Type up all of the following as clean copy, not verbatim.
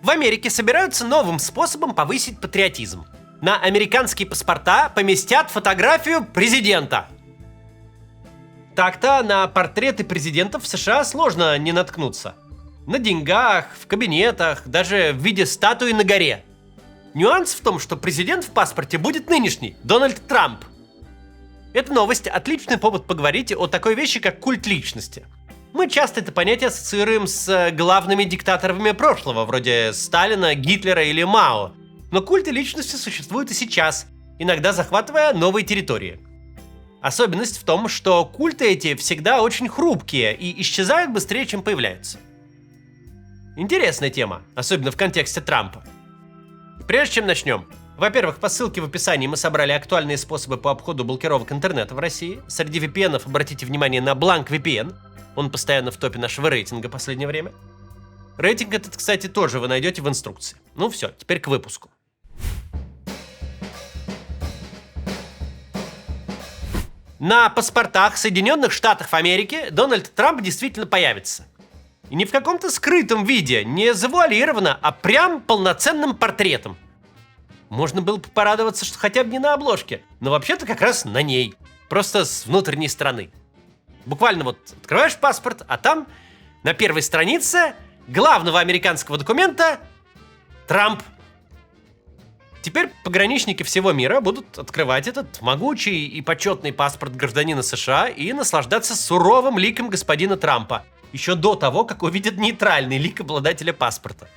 В Америке собираются новым способом повысить патриотизм. На американские паспорта поместят фотографию президента. Так-то на портреты президентов в США сложно не наткнуться. На деньгах, в кабинетах, даже в виде статуи на горе. Нюанс в том, что президент в паспорте будет нынешний, Дональд Трамп. Эта новость – отличный повод поговорить о такой вещи, как культ личности. Мы часто это понятие ассоциируем с главными диктаторами прошлого, вроде Сталина, Гитлера или Мао. Но культы личности существуют и сейчас, иногда захватывая новые территории. Особенность в том, что культы эти всегда очень хрупкие и исчезают быстрее, чем появляются. Интересная тема, особенно в контексте Трампа. Прежде чем начнем, во-первых, по ссылке в описании мы собрали актуальные способы по обходу блокировок интернета в России. Среди VPN-ов обратите внимание на Blank VPN. Он постоянно в топе нашего рейтинга в последнее время. Рейтинг этот, кстати, тоже вы найдете в инструкции. Ну все, теперь к выпуску. На паспортах Соединенных Штатов Америки Дональд Трамп действительно появится. И не в каком-то скрытом виде, не завуалированно, а прям полноценным портретом. Можно было бы порадоваться, что хотя бы не на обложке, но вообще-то как раз на ней. Просто с внутренней стороны. Буквально вот открываешь паспорт, а там на первой странице главного американского документа Трамп. Теперь пограничники всего мира будут открывать этот могучий и почетный паспорт гражданина США и наслаждаться суровым ликом господина Трампа. Еще до того, как увидят нейтральный лик обладателя паспорта.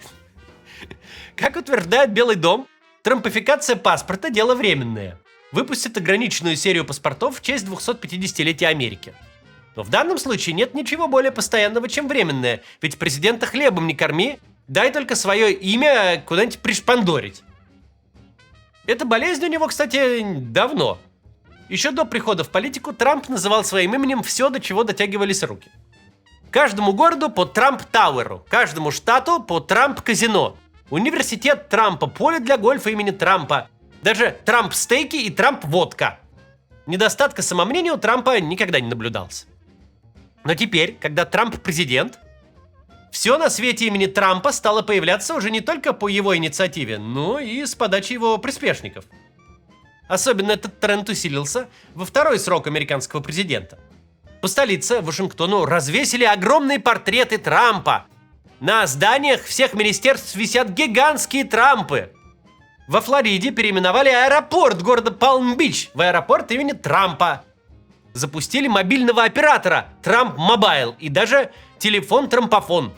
Как утверждает Белый дом, трампификация паспорта – дело временное. Выпустят ограниченную серию паспортов в честь 250-летия Америки. Но в данном случае нет ничего более постоянного, чем временное, ведь президента хлебом не корми, дай только свое имя куда-нибудь пришпандорить. Эта болезнь у него, кстати, давно. Еще до прихода в политику Трамп называл своим именем все, до чего дотягивались руки. Каждому городу по Трамп-Тауэру, каждому штату по Трамп-Казино, университет Трампа, поле для гольфа имени Трампа, даже Трамп-стейки и Трамп-водка. Недостатка самомнения у Трампа никогда не наблюдалось. Но теперь, когда Трамп президент, все на свете имени Трампа стало появляться уже не только по его инициативе, но и с подачи его приспешников. Особенно этот тренд усилился во второй срок американского президента. По столице, Вашингтону, развесили огромные портреты Трампа. На зданиях всех министерств висят гигантские Трампы. Во Флориде переименовали аэропорт города Палм-Бич в аэропорт имени Трампа. Запустили мобильного оператора Трамп Мобайл и даже телефон-трампофон.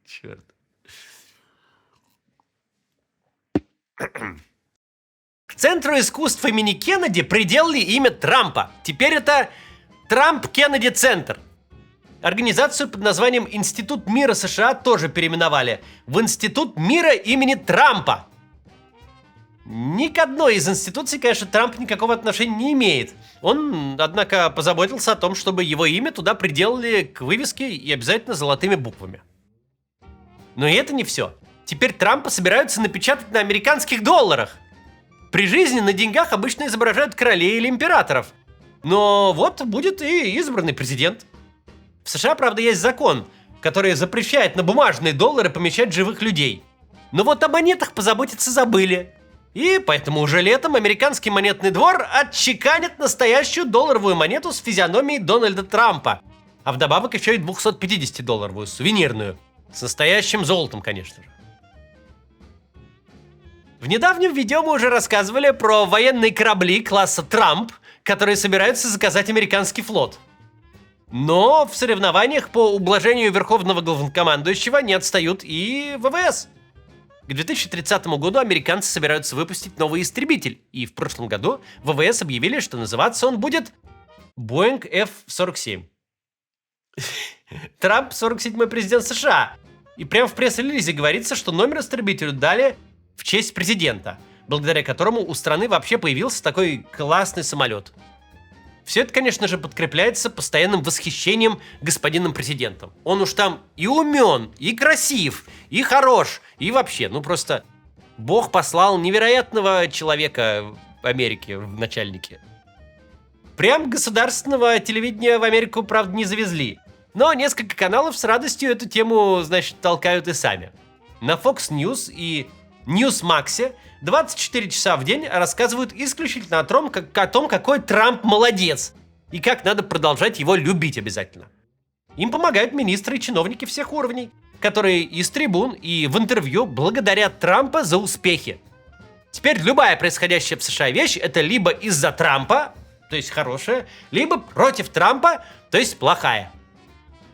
Черт. К Центру искусств имени Кеннеди приделали имя Трампа. Теперь это Трамп-Кеннеди-центр. Организацию под названием Институт мира США тоже переименовали в Институт мира имени Трампа. Ни к одной из институций, конечно, Трамп никакого отношения не имеет. Он, однако, позаботился о том, чтобы его имя туда приделали к вывеске и обязательно золотыми буквами. Но и это не все. Теперь Трампа собираются напечатать на американских долларах. При жизни на деньгах обычно изображают королей или императоров. Но вот будет и избранный президент. В США, правда, есть закон, который запрещает на бумажные доллары помещать живых людей. Но вот о монетах позаботиться забыли. И поэтому уже летом американский монетный двор отчеканит настоящую долларовую монету с физиономией Дональда Трампа. А вдобавок еще и 250-долларовую, сувенирную. С настоящим золотом, конечно же. В недавнем видео мы уже рассказывали про военные корабли класса Трамп, которые собираются заказать американский флот. Но в соревнованиях по ублажению верховного главнокомандующего не отстают и ВВС. К 2030 году американцы собираются выпустить новый истребитель, и в прошлом году ВВС объявили, что называться он будет Boeing F-47. Трамп 47-й президент США. И прямо в пресс-релизе говорится, что номер истребителю дали в честь президента, благодаря которому у страны вообще появился такой классный самолет. Все это, конечно же, подкрепляется постоянным восхищением господином президентом. Он уж там и умен, и красив, и хорош, и вообще, ну просто Бог послал невероятного человека в Америке в начальнике. Прям государственного телевидения в Америку, правда, не завезли. Но несколько каналов с радостью эту тему, значит, толкают и сами. На Fox News и Newsmax 24 часа в день рассказывают исключительно о том, какой Трамп молодец и как надо продолжать его любить обязательно. Им помогают министры и чиновники всех уровней, которые из трибун и в интервью благодарят Трампа за успехи. Теперь любая происходящая в США вещь — это либо из-за Трампа, то есть хорошая, либо против Трампа, то есть плохая.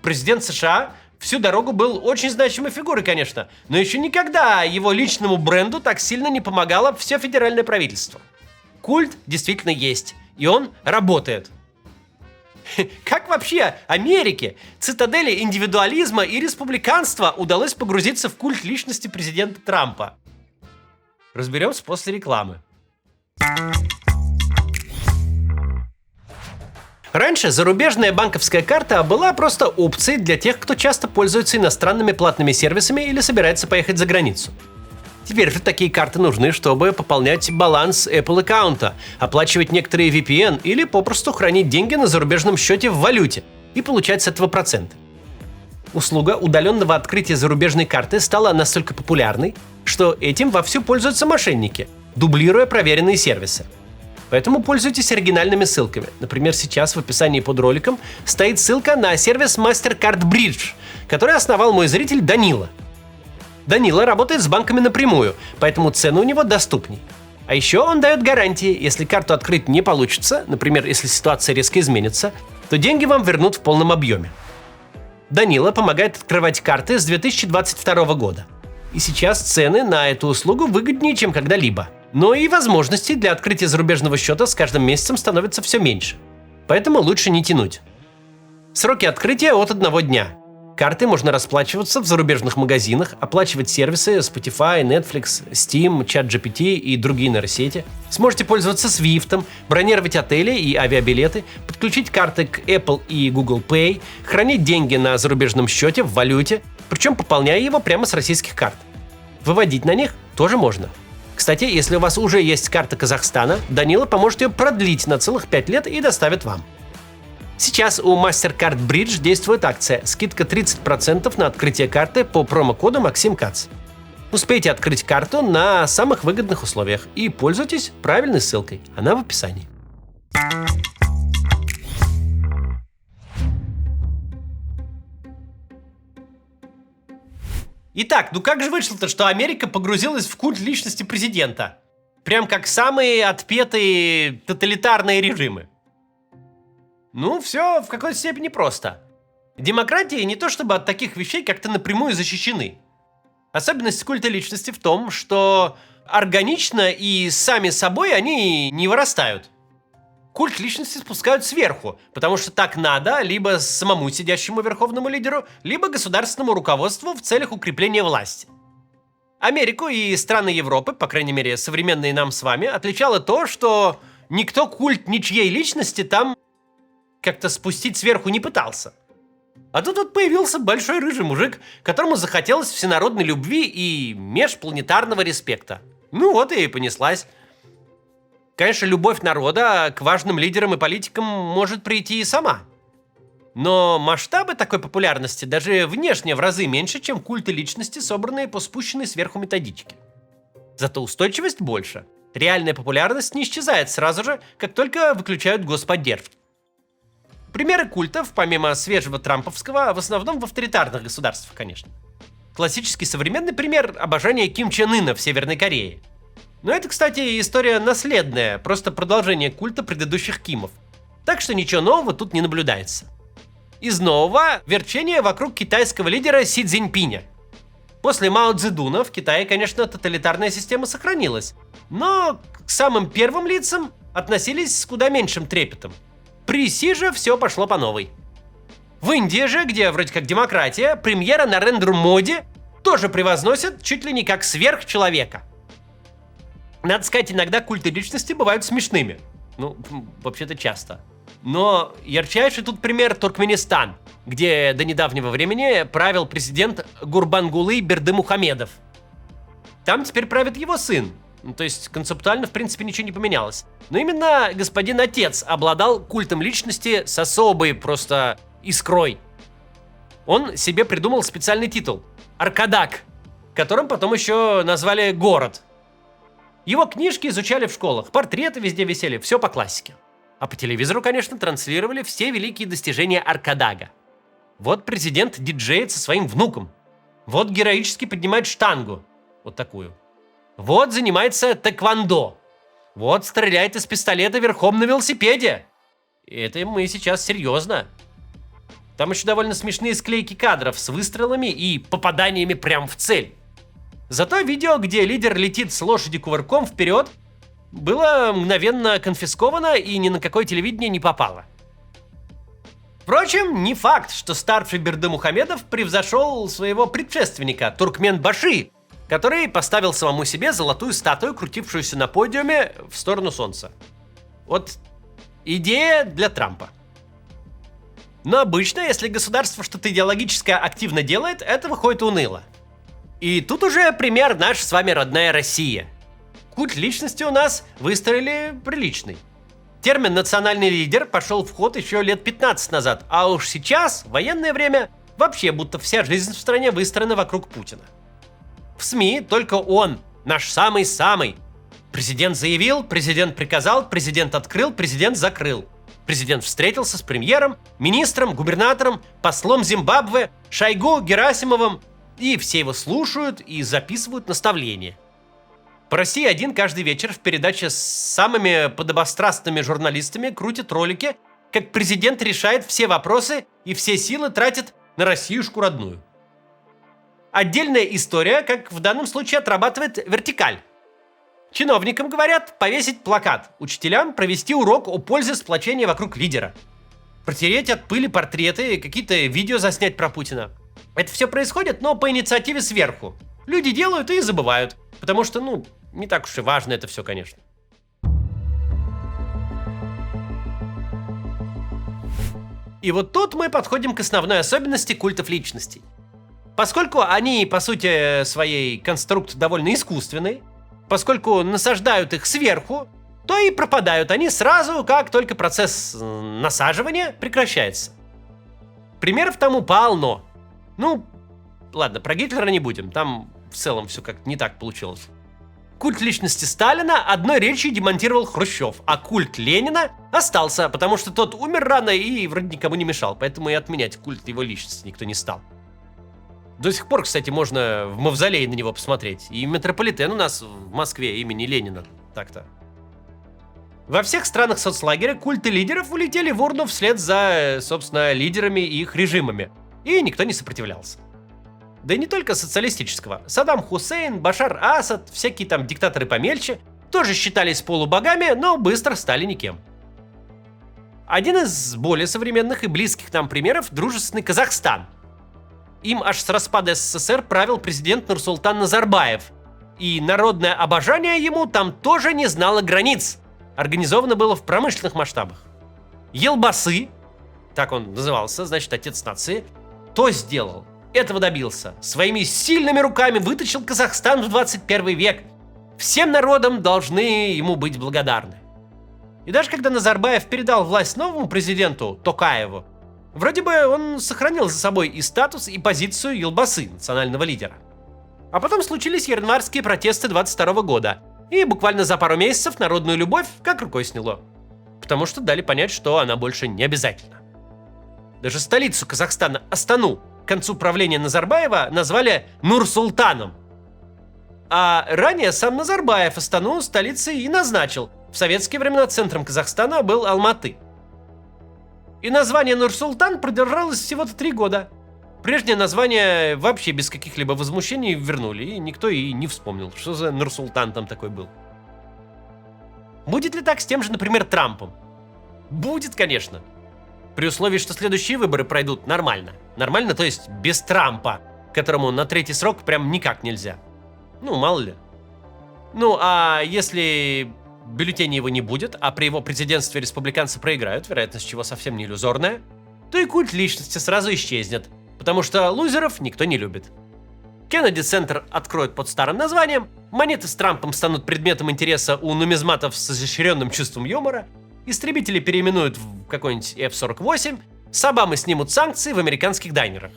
Президент США всю дорогу был очень значимой фигурой, конечно, но еще никогда его личному бренду так сильно не помогало все федеральное правительство. Культ действительно есть, и он работает. Как вообще Америке, цитадели индивидуализма и республиканства, удалось погрузиться в культ личности президента Трампа? Разберемся после рекламы. Раньше зарубежная банковская карта была просто опцией для тех, кто часто пользуется иностранными платными сервисами или собирается поехать за границу. Теперь же такие карты нужны, чтобы пополнять баланс Apple аккаунта, оплачивать некоторые VPN или попросту хранить деньги на зарубежном счете в валюте и получать с этого проценты. Услуга удаленного открытия зарубежной карты стала настолько популярной, что этим вовсю пользуются мошенники, дублируя проверенные сервисы. Поэтому пользуйтесь оригинальными ссылками. Например, сейчас в описании под роликом стоит ссылка на сервис MasterCard Bridge, который основал мой зритель Данила. Данила работает с банками напрямую, поэтому цены у него доступней. А еще он дает гарантии: если карту открыть не получится, например, если ситуация резко изменится, то деньги вам вернут в полном объеме. Данила помогает открывать карты с 2022 года. И сейчас цены на эту услугу выгоднее, чем когда-либо. Но и возможностей для открытия зарубежного счета с каждым месяцем становится все меньше. Поэтому лучше не тянуть. Сроки открытия от 1 дня. Картой можно расплачиваться в зарубежных магазинах, оплачивать сервисы Spotify, Netflix, Steam, ChatGPT и другие нейросети. Сможете пользоваться Swift, бронировать отели и авиабилеты, подключить карты к Apple и Google Pay, хранить деньги на зарубежном счете в валюте, причем пополняя его прямо с российских карт. Выводить на них тоже можно. Кстати, если у вас уже есть карта Казахстана, Данила поможет ее продлить на целых 5 лет и доставит вам. Сейчас у MasterCard Bridge действует акция «Скидка 30% на открытие карты по промокоду MaximCats». Успейте открыть карту на самых выгодных условиях и пользуйтесь правильной ссылкой, она в описании. Итак, ну как же вышло-то, что Америка погрузилась в культ личности президента? Прям как самые отпетые тоталитарные режимы. Ну, все в какой-то степени просто. Демократии не то чтобы от таких вещей как-то напрямую защищены. Особенность культа личности в том, что органично и сами собой они не вырастают. Культ личности спускают сверху, потому что так надо либо самому сидящему верховному лидеру, либо государственному руководству в целях укрепления власти. Америку и страны Европы, по крайней мере современные нам с вами, отличало то, что никто культ ничьей личности там как-то спустить сверху не пытался. А тут вот появился большой рыжий мужик, которому захотелось всенародной любви и межпланетарного респекта. Ну вот и понеслась. Конечно, любовь народа к важным лидерам и политикам может прийти и сама. Но масштабы такой популярности даже внешне в разы меньше, чем культы личности, собранные по спущенной сверху методичке. Зато устойчивость больше. Реальная популярность не исчезает сразу же, как только выключают господдержку. Примеры культов, помимо свежего трамповского, в основном в авторитарных государствах, конечно. Классический современный пример – обожание Ким Чен Ына в Северной Корее. Но это, кстати, история наследная, просто продолжение культа предыдущих Кимов. Так что ничего нового тут не наблюдается. Из нового – верчение вокруг китайского лидера Си Цзиньпиня. После Мао Цзэдуна в Китае, конечно, тоталитарная система сохранилась, но к самым первым лицам относились с куда меньшим трепетом. При Си же все пошло по новой. В Индии же, где вроде как демократия, премьера Нарендра Моди тоже превозносят чуть ли не как сверхчеловека. Надо сказать, иногда культы личности бывают смешными. Ну, вообще-то часто. Но ярчайший тут пример Туркменистан, где до недавнего времени правил президент Гурбангулы Бердымухамедов. Там теперь правит его сын. Ну, то есть концептуально, в принципе, ничего не поменялось. Но именно господин отец обладал культом личности с особой просто искрой. Он себе придумал специальный титул – Аркадак, которым потом еще назвали город. Его книжки изучали в школах, портреты везде висели, все по классике. А по телевизору, конечно, транслировали все великие достижения Аркадага. Вот президент диджеет со своим внуком. Вот героически поднимает штангу. Вот такую. Вот занимается тэквондо. Вот стреляет из пистолета верхом на велосипеде. И это мы сейчас серьезно. Там еще довольно смешные склейки кадров с выстрелами и попаданиями прямо в цель. Зато видео, где лидер летит с лошади кувырком вперед, было мгновенно конфисковано и ни на какое телевидение не попало. Впрочем, не факт, что старший Бердымухамедов превзошел своего предшественника Туркменбаши, который поставил самому себе золотую статую, крутившуюся на подиуме в сторону солнца. Вот идея для Трампа. Но обычно, если государство что-то идеологическое активно делает, это выходит уныло. И тут уже пример наш с вами родная Россия. Культ личности у нас выстроили приличный. Термин «национальный лидер» пошел в ход еще лет 15 назад, а уж сейчас, в военное время, вообще будто вся жизнь в стране выстроена вокруг Путина. В СМИ только он, наш самый-самый. Президент заявил, президент приказал, президент открыл, президент закрыл. Президент встретился с премьером, министром, губернатором, послом Зимбабве, Шойгу, Герасимовым, и все его слушают и записывают наставления. По России один каждый вечер в передаче с самыми подобострастными журналистами крутит ролики, как президент решает все вопросы и все силы тратит на Россиюшку родную. Отдельная история, как в данном случае отрабатывает вертикаль. Чиновникам говорят повесить плакат, учителям провести урок о пользе сплочения вокруг лидера, протереть от пыли портреты, какие-то видео заснять про Путина. Это все происходит, но по инициативе сверху. Люди делают и забывают, потому что, не так уж и важно это все, конечно. И вот тут мы подходим к основной особенности культов личностей. Поскольку они, по сути своей, конструкт довольно искусственный, поскольку насаждают их сверху, то и пропадают они сразу, как только процесс насаживания прекращается. Примеров тому полно. Ладно, про Гитлера не будем, там в целом все как-то не так получилось. Культ личности Сталина одной речью демонтировал Хрущев, а культ Ленина остался, потому что тот умер рано и вроде никому не мешал, поэтому и отменять культ его личности никто не стал. До сих пор, кстати, можно в мавзолей на него посмотреть. И метрополитен у нас в Москве имени Ленина. Так-то. Во всех странах соцлагеря культы лидеров улетели в урну вслед за, собственно, лидерами и их режимами. И никто не сопротивлялся. Да и не только социалистического. Саддам Хусейн, Башар Асад, всякие там диктаторы помельче тоже считались полубогами, но быстро стали никем. Один из более современных и близких нам примеров – дружественный Казахстан. Им аж с распада СССР правил президент Нурсултан Назарбаев. И народное обожание ему там тоже не знало границ. Организовано было в промышленных масштабах. Елбасы, так он назывался, значит, отец нации, то сделал, этого добился. Своими сильными руками вытащил Казахстан в 21 век. Всем народам должны ему быть благодарны. И даже когда Назарбаев передал власть новому президенту Токаеву, вроде бы он сохранил за собой и статус, и позицию Елбасы, национального лидера. А потом случились январские протесты 22 года, и буквально за пару месяцев народную любовь как рукой сняло. Потому что дали понять, что она больше не обязательна. Даже столицу Казахстана, Астану, к концу правления Назарбаева назвали Нур-Султаном. А ранее сам Назарбаев Астану столицей и назначил. В советские времена центром Казахстана был Алматы. И название Нур-Султан продержалось всего-то 3 года. Прежнее название вообще без каких-либо возмущений вернули, и никто и не вспомнил, что за Нур-Султан там такой был. Будет ли так с тем же, например, Трампом? Будет, конечно. При условии, что следующие выборы пройдут нормально. Нормально, то есть без Трампа, которому на 3-й срок прям никак нельзя. Мало ли. А если бюллетеней его не будет, а при его президентстве республиканцы проиграют, вероятность чего совсем не иллюзорная, то и культ личности сразу исчезнет, потому что лузеров никто не любит. Кеннеди-центр откроют под старым названием, монеты с Трампом станут предметом интереса у нумизматов с изощренным чувством юмора, истребители переименуют в какой-нибудь F-48, с Обамы снимут санкции в американских дайнерах.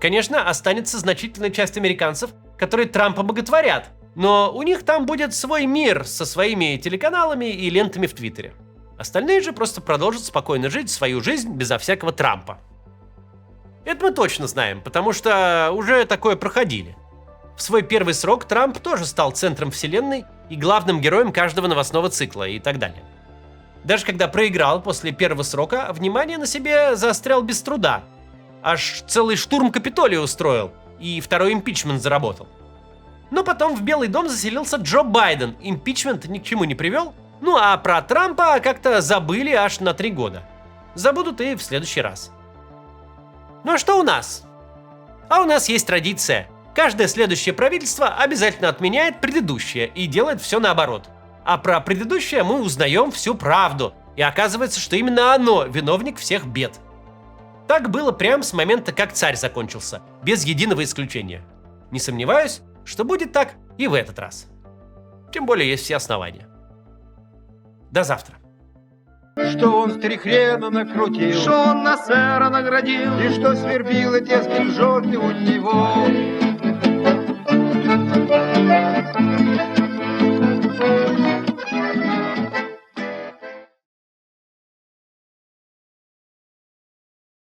Конечно, останется значительная часть американцев, которые Трампа боготворят, но у них там будет свой мир со своими телеканалами и лентами в Твиттере. Остальные же просто продолжат спокойно жить свою жизнь безо всякого Трампа. Это мы точно знаем, потому что уже такое проходили. В свой первый срок Трамп тоже стал центром вселенной и главным героем каждого новостного цикла и так далее. Даже когда проиграл после первого срока, внимание на себе заострял без труда. Аж целый штурм Капитолия устроил и второй импичмент заработал. Но потом в Белый дом заселился Джо Байден, импичмент ни к чему не привел, ну а про Трампа как-то забыли аж на 3 года. Забудут и в следующий раз. Ну а что у нас? А у нас есть традиция. Каждое следующее правительство обязательно отменяет предыдущее и делает все наоборот. А про предыдущее мы узнаем всю правду, и оказывается, что именно оно виновник всех бед. Так было прямо с момента, как царь закончился, без единого исключения. Не сомневаюсь, что будет так и в этот раз. Тем более есть все основания. До завтра. Что он 3 хрена накрутил, Что он нас сэра наградил, и что свербило, дескать, в жопе у него.